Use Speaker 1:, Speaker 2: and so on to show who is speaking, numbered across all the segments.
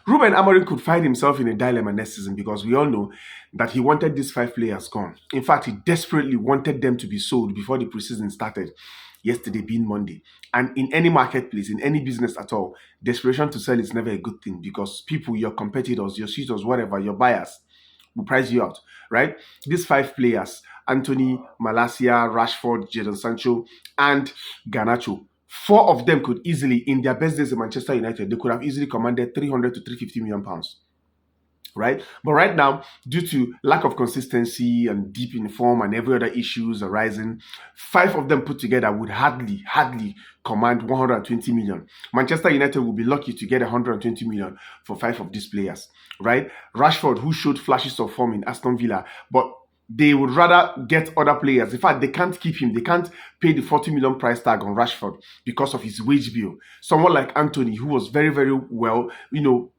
Speaker 1: Ruben Amorim could find himself in a dilemma next season because we all know that he wanted these 5 players gone. In fact, he desperately wanted them to be sold before the preseason started, yesterday being Monday. And in any marketplace, in any business at all, desperation to sell is never a good thing because people, your competitors, your suitors, whatever, your buyers, will price you out, right? These 5 players, Anthony, Malacia, Rashford, Jadon Sancho, and Garnacho, 4 of them could easily, in their best days in Manchester United, they could have easily commanded 300 to 350 million pounds. Right? But right now, due to lack of consistency and deep in form and every other issues arising, 5 of them put together would hardly command 120 million. Manchester United will be lucky to get 120 million for 5 of these players, right? Rashford, who showed flashes of form in Aston Villa, but they would rather get other players. In fact, they can't keep him. They can't pay the 40 million price tag on Rashford because of his wage bill. Someone like Anthony, who was very, very well,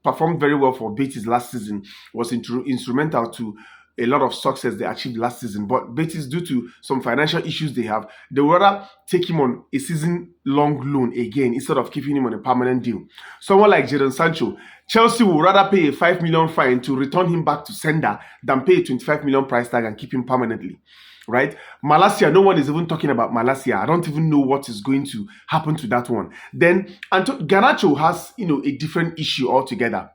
Speaker 1: performed very well for Betis last season, was instrumental to a lot of success they achieved last season. But Betis, due to some financial issues they have, they would rather take him on a season-long loan again instead of keeping him on a permanent deal. Someone like Jadon Sancho, Chelsea would rather pay a 5 million fine to return him back to sender than pay a 25 million price tag and keep him permanently. Right? Malacia, no one is even talking about Malacia. I don't even know what is going to happen to that one. Then Garnacho has, a different issue altogether.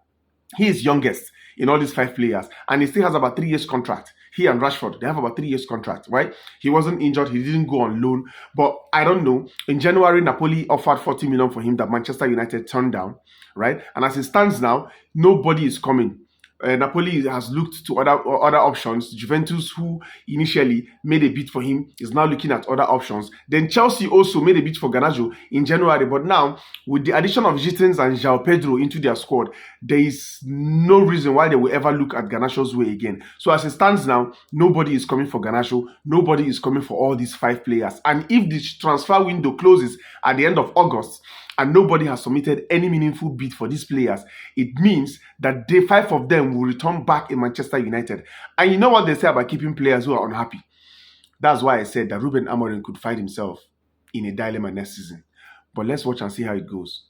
Speaker 1: He is youngest in all these 5 players, and he still has about 3 years contract. He and Rashford, they have about 3 years contract, right? He wasn't injured, he didn't go on loan, but I don't know. In January, Napoli offered 40 million for him that Manchester United turned down, right? And as it stands now, nobody is coming. Napoli has looked to other options. Juventus, who initially made a bid for him, is now looking at other options. Then Chelsea also made a bid for Garnacho in January, but now with the addition of Gittins and João Pedro into their squad, there is no reason why they will ever look at Garnacho's way again. So as it stands now, nobody is coming for Garnacho. Nobody is coming for all these 5 players. And if the transfer window closes at the end of August, and nobody has submitted any meaningful bid for these players, it means that 5 of them will return back in Manchester United. And you know what they say about keeping players who are unhappy? That's why I said that Ruben Amorim could find himself in a dilemma next season. But let's watch and see how it goes.